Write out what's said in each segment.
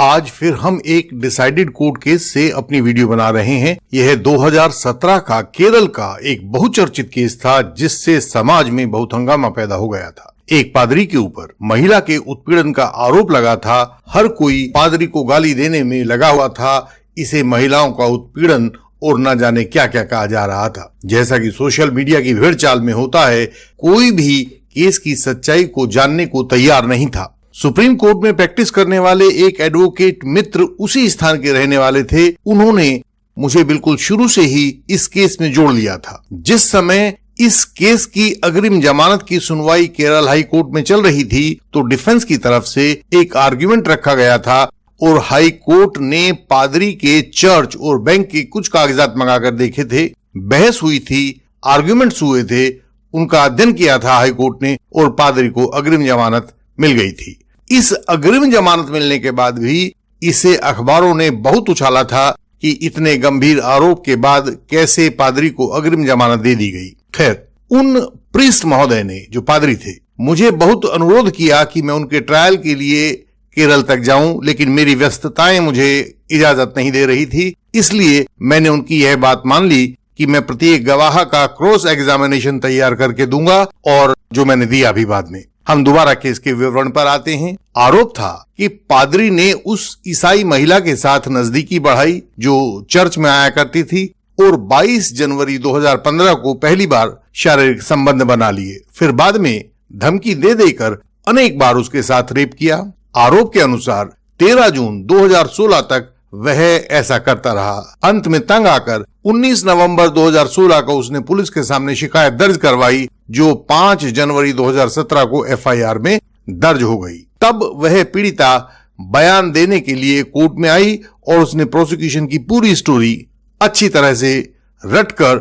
आज फिर हम एक डिसाइडेड कोर्ट केस से अपनी वीडियो बना रहे हैं। यह 2017 का केरल का एक बहुचर्चित केस था जिससे समाज में बहुत हंगामा पैदा हो गया था। एक पादरी के ऊपर महिला के उत्पीड़न का आरोप लगा था। हर कोई पादरी को गाली देने में लगा हुआ था। इसे महिलाओं का उत्पीड़न और न जाने क्या क्या कहा जा रहा था। जैसा कि सोशल मीडिया की भेड़ चाल में होता है, कोई भी केस की सच्चाई को जानने को तैयार नहीं था। सुप्रीम कोर्ट में प्रैक्टिस करने वाले एक एडवोकेट मित्र उसी स्थान के रहने वाले थे। उन्होंने मुझे बिल्कुल शुरू से ही इस केस में जोड़ लिया था। जिस समय इस केस की अग्रिम जमानत की सुनवाई केरल हाई कोर्ट में चल रही थी, तो डिफेंस की तरफ से एक आर्ग्यूमेंट रखा गया था और हाई कोर्ट ने पादरी के चर्च और बैंक के कुछ कागजात मंगाकर देखे थे। बहस हुई थी, आर्ग्यूमेंट्स हुए थे, उनका अध्ययन किया था हाई कोर्ट ने और पादरी को अग्रिम जमानत मिल गई थी। इस अग्रिम जमानत मिलने के बाद भी इसे अखबारों ने बहुत उछाला था कि इतने गंभीर आरोप के बाद कैसे पादरी को अग्रिम जमानत दे दी गई। खैर, उन प्रीस्ट महोदय ने, जो पादरी थे, मुझे बहुत अनुरोध किया कि मैं उनके ट्रायल के लिए केरल तक जाऊं, लेकिन मेरी व्यस्तताएं मुझे इजाजत नहीं दे रही थी। इसलिए मैंने उनकी यह बात मान ली कि मैं प्रत्येक गवाह का क्रॉस एग्जामिनेशन तैयार करके दूंगा, और जो मैंने दिया भी बाद में। हम दोबारा केस के विवरण पर आते हैं। आरोप था कि पादरी ने उस ईसाई महिला के साथ नजदीकी बढ़ाई जो चर्च में आया करती थी और 22 जनवरी 2015 को पहली बार शारीरिक संबंध बना लिए। फिर बाद में धमकी दे देकर अनेक बार उसके साथ रेप किया। आरोप के अनुसार 13 जून 2016 तक वह ऐसा करता रहा। अंत में तंग आकर 19 नवंबर 2016 को उसने पुलिस के सामने शिकायत दर्ज करवाई, जो 5 जनवरी 2017 को एफआईआर में दर्ज हो गई। तब वह पीड़िता बयान देने के लिए कोर्ट में आई और उसने प्रोसिक्यूशन की पूरी स्टोरी अच्छी तरह से रटकर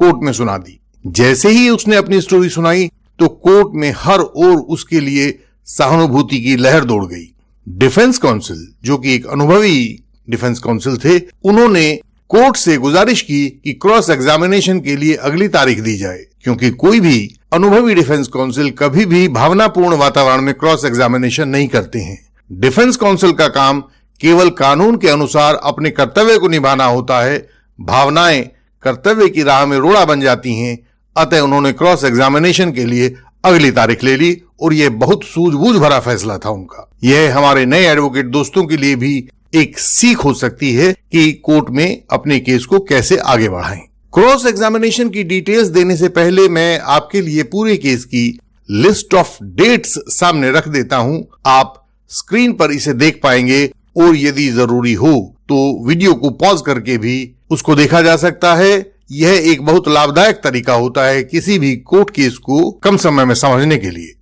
कोर्ट में सुना दी। जैसे ही उसने अपनी स्टोरी सुनाई तो कोर्ट में हर ओर उसके लिए सहानुभूति की लहर दौड़ गई। डिफेंस काउंसिल, जो कि एक अनुभवी डिफेंस काउंसिल थे, उन्होंने कोर्ट से गुजारिश की कि क्रॉस एग्जामिनेशन के लिए अगली तारीख दी जाए, क्योंकि कोई भी अनुभवी डिफेंस काउंसिल कभी भी भावनापूर्ण वातावरण में क्रॉस एग्जामिनेशन नहीं करते हैं। डिफेंस काउंसिल का काम केवल कानून के अनुसार अपने कर्तव्य को निभाना होता है। भावनाएं कर्तव्य की राह में रोड़ा बन जाती हैं। अतः उन्होंने क्रॉस एग्जामिनेशन के लिए अगली तारीख ले ली और यह बहुत सूझबूझ भरा फैसला था उनका। यह हमारे नए एडवोकेट दोस्तों के लिए भी एक सीख हो सकती है कि कोर्ट में अपने केस को कैसे आगे बढ़ाएं। क्रॉस एग्जामिनेशन की डिटेल्स देने से पहले मैं आपके लिए पूरे केस की लिस्ट ऑफ डेट्स सामने रख देता हूं। आप स्क्रीन पर इसे देख पाएंगे और यदि जरूरी हो तो वीडियो को पॉज करके भी उसको देखा जा सकता है। यह एक बहुत लाभदायक तरीका होता है किसी भी कोर्ट केस को कम समय में समझने के लिए।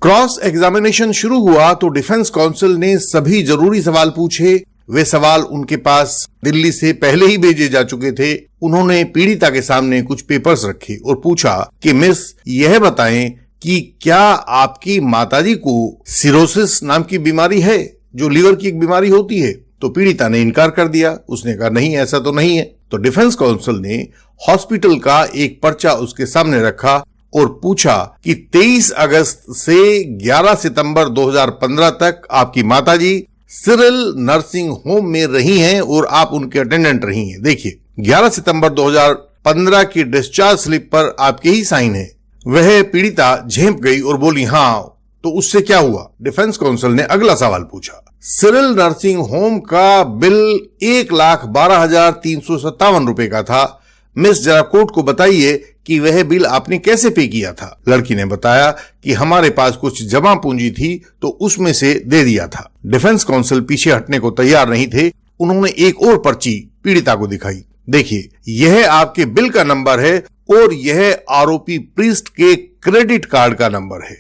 क्रॉस एग्जामिनेशन शुरू हुआ तो डिफेंस काउंसिल ने सभी जरूरी सवाल पूछे। वे सवाल उनके पास दिल्ली से पहले ही भेजे जा चुके थे। उन्होंने पीड़िता के सामने कुछ पेपर्स रखे और पूछा कि मिस, यह बताएं कि क्या आपकी माताजी को सिरोसिस नाम की बीमारी है, जो लीवर की एक बीमारी होती है? तो पीड़िता ने इनकार कर दिया। उसने कहा नहीं, ऐसा तो नहीं है। तो डिफेंस काउंसिल ने हॉस्पिटल का एक पर्चा उसके सामने रखा और पूछा कि 23 अगस्त से 11 सितंबर 2015 तक आपकी माताजी सिरिल नर्सिंग होम में रही हैं और आप उनके अटेंडेंट रही हैं। देखिए, 11 सितंबर 2015 की डिस्चार्ज स्लिप पर आपके ही साइन है। वह पीड़िता झेंप गई और बोली हाँ, तो उससे क्या हुआ? डिफेंस काउंसिल ने अगला सवाल पूछा। सिरिल नर्सिंग होम का बिल 1,12,357 रुपए का था। मिस, जरा कोर्ट को बताइए कि वह बिल आपने कैसे पे किया था? लड़की ने बताया कि हमारे पास कुछ जमा पूंजी थी तो उसमें से दे दिया था। डिफेंस काउंसिल पीछे हटने को तैयार नहीं थे। उन्होंने एक और पर्ची पीड़िता को दिखाई। देखिए, यह आपके बिल का नंबर है और यह आरोपी प्रीस्ट के क्रेडिट कार्ड का नंबर है।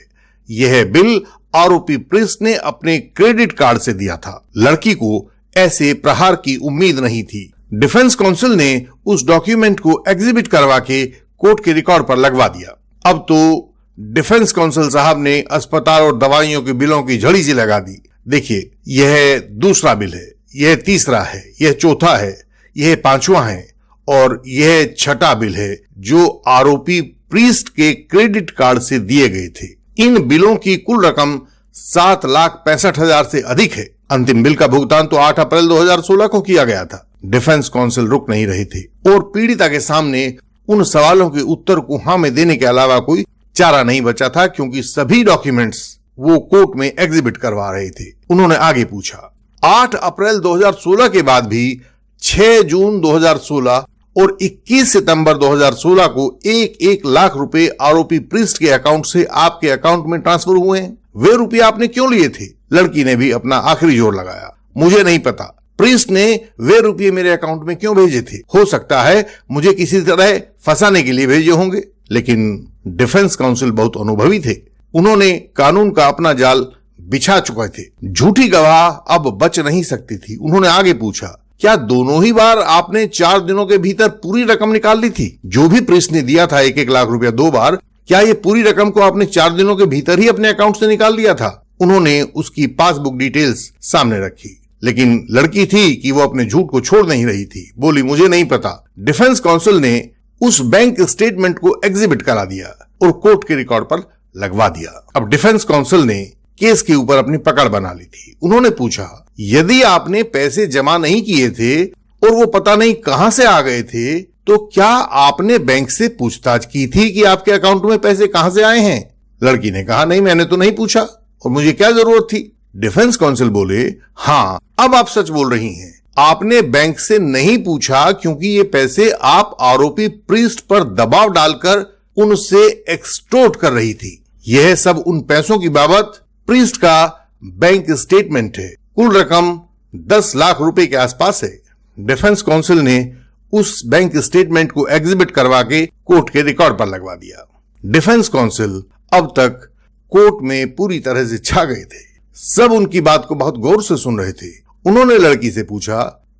यह बिल आरोपी प्रीस्ट ने अपने क्रेडिट कार्ड से दिया था। लड़की को ऐसे प्रहार की उम्मीद नहीं थी। डिफेंस काउंसिल ने उस डॉक्यूमेंट को एग्जिबिट करवा के कोर्ट के रिकॉर्ड पर लगवा दिया। अब तो डिफेंस काउंसिल साहब ने अस्पताल और दवाइयों के बिलों की झड़ी सी लगा दी। देखिए, यह दूसरा बिल है, यह तीसरा है, यह चौथा है, यह पांचवा है और यह छठा बिल है जो आरोपी प्रीस्ट के क्रेडिट कार्ड से दिए गए थे। इन बिलों की कुल रकम 7,65,000 से अधिक है। अंतिम बिल का भुगतान तो 8 अप्रैल 2016 को किया गया था। डिफेंस काउंसिल रुक नहीं रही थी और पीड़िता के सामने उन सवालों के उत्तर को हाँ में देने के अलावा कोई चारा नहीं बचा था, क्योंकि सभी डॉक्यूमेंट्स वो कोर्ट में एग्जिबिट करवा रहे थे। उन्होंने आगे पूछा, 8 अप्रैल 2016 के बाद भी 6 जून 2016 और 21 सितंबर 2016 को 1-1 लाख रुपए आरोपी प्रीस्ट के अकाउंट से आपके अकाउंट में ट्रांसफर हुए हैं। वे रुपये आपने क्यों लिए थे? लड़की ने भी अपना आखिरी जोर लगाया। मुझे नहीं पता प्रीस्ट ने वे रुपये मेरे अकाउंट में क्यों भेजे थे। हो सकता है मुझे किसी तरह फंसाने के लिए भेजे होंगे। लेकिन डिफेंस काउंसिल बहुत अनुभवी थे। उन्होंने कानून का अपना जाल बिछा चुके थे। झूठी गवाह अब बच नहीं सकती थी। उन्होंने आगे पूछा, क्या दोनों ही बार आपने 4 दिनों के भीतर पूरी रकम निकाल ली थी? जो भी प्रीस्ट ने दिया था 1-1 लाख रुपया 2 बार, क्या ये पूरी रकम को आपने 4 दिनों के भीतर ही अपने अकाउंट से निकाल लिया था? उन्होंने उसकी पासबुक डिटेल्स सामने रखी, लेकिन लड़की थी कि वो अपने झूठ को छोड़ नहीं रही थी। बोली, मुझे नहीं पता। डिफेंस काउंसिल ने उस बैंक स्टेटमेंट को एग्जिबिट करा दिया और कोर्ट के रिकॉर्ड पर लगवा दिया। अब डिफेंस काउंसिल ने केस के ऊपर अपनी पकड़ बना ली थी। उन्होंने पूछा, यदि आपने पैसे जमा नहीं किए थे और वो पता नहीं कहां से आ गए थे, तो क्या आपने बैंक से पूछताछ की थी कि आपके अकाउंट में पैसे कहां से आए हैं? लड़की ने कहा, नहीं, मैंने तो नहीं पूछा और मुझे क्या जरूरत थी। डिफेंस काउंसिल बोले, हाँ, अब आप सच बोल रही हैं। आपने बैंक से नहीं पूछा क्योंकि ये पैसे आप आरोपी प्रीस्ट पर दबाव डालकर उनसे एक्सटोर्ट कर रही थी। यह सब उन पैसों की बाबत प्रीस्ट का बैंक स्टेटमेंट है। कुल रकम 10 लाख रुपए के आसपास है। डिफेंस काउंसिल ने उस बैंक स्टेटमेंट को एग्जिबिट करवा के कोर्ट के रिकॉर्ड पर लगवा दिया। डिफेंस काउंसिल अब तक कोर्ट में पूरी तरह से छा गए थे। सब उनकी बात को बहुत गौर से सुन रहे थे। उन्होंने लड़की से पूछा,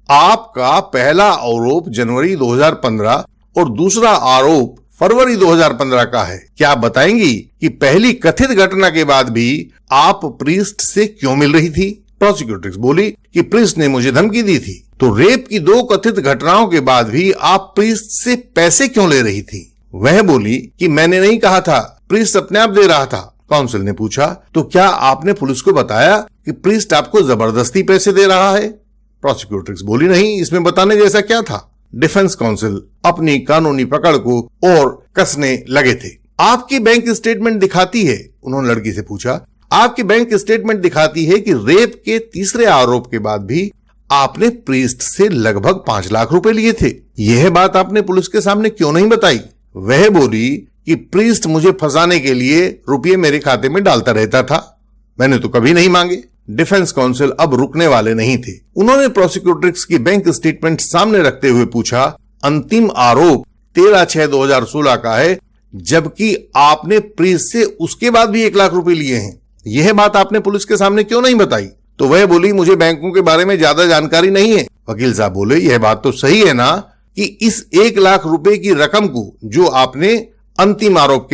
आपका पहला आरोप जनवरी 2015 और दूसरा आरोप फरवरी 2015 का है। क्या आप बताएंगी कि पहली कथित घटना के बाद भी आप प्रीस्ट से क्यों मिल रही थी? प्रोसिक्यूट्रिक्स बोली कि प्रीस्ट ने मुझे धमकी दी थी। तो रेप की 2 कथित घटनाओं के बाद भी आप प्रीस्ट से पैसे क्यों ले रही थी? वह बोली कि मैंने नहीं कहा था, प्रीस्ट अपने आप दे रहा था। काउंसिल ने पूछा, तो क्या आपने पुलिस को बताया कि प्रीस्ट आपको जबरदस्ती पैसे दे रहा है? प्रोसिक्यूट्रिक्स बोली, नहीं, इसमें बताने जैसा क्या था? डिफेंस काउंसिल अपनी कानूनी पकड़ को और कसने लगे थे। आपकी बैंक स्टेटमेंट दिखाती है, उन्होंने लड़की से पूछा, आपकी बैंक स्टेटमेंट दिखाती है कि रेप के तीसरे आरोप के बाद भी आपने प्रीस्ट से लगभग 5 लाख रुपए लिए थे। यह बात आपने पुलिस के सामने क्यों नहीं बताई? वह बोली कि प्रीस्ट मुझे फंसाने के लिए रुपये मेरे खाते में डालता रहता था, मैंने तो कभी नहीं मांगे। डिफेंस काउंसिल अब रुकने वाले नहीं थे। उन्होंने प्रोसिक्यूट्रिक्स की बैंक स्टेटमेंट सामने रखते हुए पूछा, अंतिम आरोप 13/6/2016 का है, जबकि आपने प्रीस्ट से उसके बाद भी 1 लाख रुपए लिए हैं। यह बात आपने पुलिस के सामने क्यों नहीं बताई? तो वह बोली, मुझे बैंकों के बारे में ज्यादा जानकारी नहीं है। वकील साहब बोले, यह बात तो सही है ना कि इस 1 लाख रुपए की रकम को जो आपने अंतिम आरोप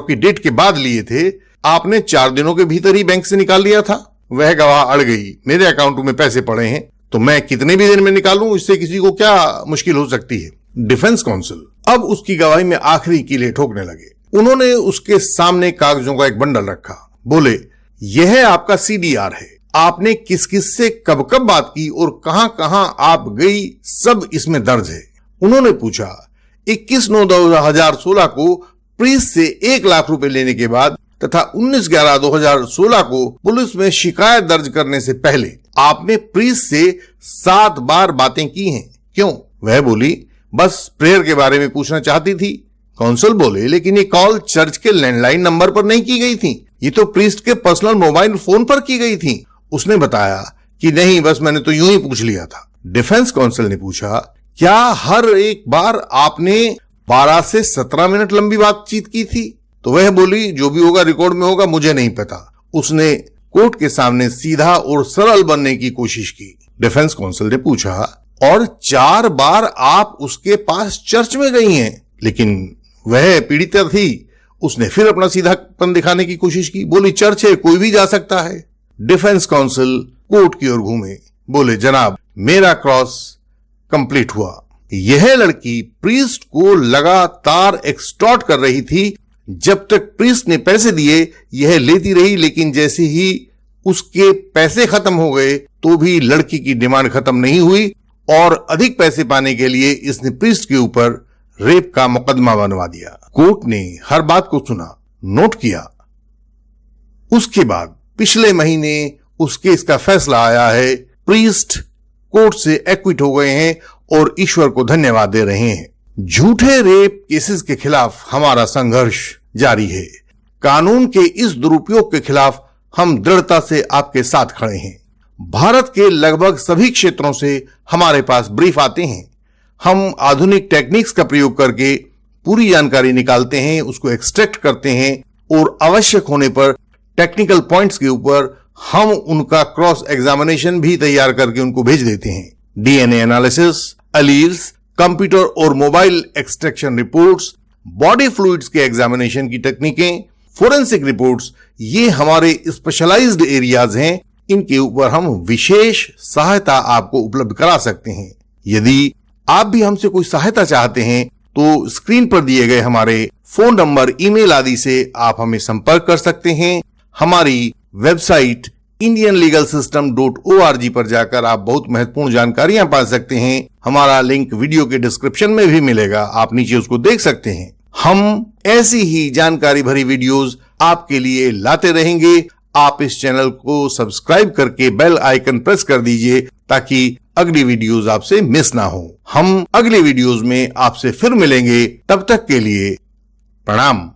की डेट के बाद लिए थे, आपने 4 दिनों के भीतर ही बैंक से निकाल लिया था। वह गवाह अड़ गई, मेरे अकाउंट में पैसे पड़े हैं तो मैं कितने भी दिन में निकालूं, इससे किसी को क्या मुश्किल हो सकती है। डिफेंस काउंसिल अब उसकी गवाही में आखिरी कीलें ठोकने लगे। उन्होंने उसके सामने कागजों का एक बंडल रखा। बोले, यह आपका CDR है। आपने किस किस से कब कब बात की और कहां कहां आप गई, सब इसमें दर्ज है। उन्होंने पूछा, 21/9/2016 को प्रीस्ट से 1 लाख रुपए लेने के बाद तथा 19/11/2016 को पुलिस में शिकायत दर्ज करने से पहले आपने प्रीस्ट से 7 बार बातें की हैं, क्यों? वह बोली, बस प्रेयर के बारे में पूछना चाहती थी। काउंसिल बोले, लेकिन ये कॉल चर्च के लैंडलाइन नंबर पर नहीं की गई थी, ये तो प्रीस्ट के पर्सनल मोबाइल फोन पर की गई थी। उसने बताया कि नहीं, बस मैंने तो यूं ही पूछ लिया था। डिफेंस काउंसिल ने पूछा, क्या हर एक बार आपने 12 से 17 मिनट लंबी बातचीत की थी? तो वह बोली, जो भी होगा रिकॉर्ड में होगा, मुझे नहीं पता। उसने कोर्ट के सामने सीधा और सरल बनने की कोशिश की। डिफेंस काउंसिल ने पूछा, और 4 बार आप उसके पास चर्च में गई हैं? लेकिन वह पीड़िता थी, उसने फिर अपना सीधापन दिखाने की कोशिश की। बोली, चर्च है, कोई भी जा सकता है। डिफेंस काउंसिल कोर्ट की ओर घूमे। बोले, जनाब, मेरा क्रॉस कंप्लीट हुआ। यह लड़की प्रीस्ट को लगातार एक्सटॉर्ट कर रही थी। जब तक प्रीस्ट ने पैसे दिए यह लेती रही, लेकिन जैसे ही उसके पैसे खत्म हो गए तो भी लड़की की डिमांड खत्म नहीं हुई और अधिक पैसे पाने के लिए इसने प्रीस्ट के ऊपर रेप का मुकदमा बनवा दिया। कोर्ट ने हर बात को सुना, नोट किया। उसके बाद पिछले महीने उस केस का फैसला आया है। प्रीस्ट कोर्ट से एक्विट हो गए हैं और ईश्वर को धन्यवाद दे रहे हैं। झूठे रेप केसेस के खिलाफ हमारा संघर्ष जारी है। कानून के इस दुरुपयोग के खिलाफ हम दृढ़ता से आपके साथ खड़े हैं। भारत के लगभग सभी क्षेत्रों से हमारे पास ब्रीफ आते हैं। हम आधुनिक टेक्निक्स का प्रयोग करके पूरी जानकारी निकालते हैं, उसको एक्सट्रैक्ट करते हैं और आवश्यक होने पर टेक्निकल पॉइंट्स के ऊपर हम उनका क्रॉस एग्जामिनेशन भी तैयार करके उनको भेज देते हैं। डीएनए एनालिसिस, अलील्स, कंप्यूटर और mobile extraction reports, body fluids के एग्जामिनेशन की टेक्निकें, फोरेंसिक रिपोर्ट्स, ये हमारे स्पेशलाइज्ड एरियाज हैं। इनके ऊपर हम विशेष सहायता आपको उपलब्ध करा सकते हैं। यदि आप भी हमसे कोई सहायता चाहते हैं तो स्क्रीन पर दिए गए हमारे फोन नंबर, ईमेल आदि से आप हमें संपर्क कर सकते हैं। हमारी वेबसाइट indianlegalsystem.org पर जाकर आप बहुत महत्वपूर्ण जानकारियां पा सकते हैं। हमारा लिंक वीडियो के डिस्क्रिप्शन में भी मिलेगा, आप नीचे उसको देख सकते हैं। हम ऐसी ही जानकारी भरी वीडियोस आपके लिए लाते रहेंगे। आप इस चैनल को सब्सक्राइब करके बेल आइकन प्रेस कर दीजिए ताकि अगली वीडियोस आपसे मिस ना हो। हम अगली वीडियोस में आपसे फिर मिलेंगे, तब तक के लिए प्रणाम।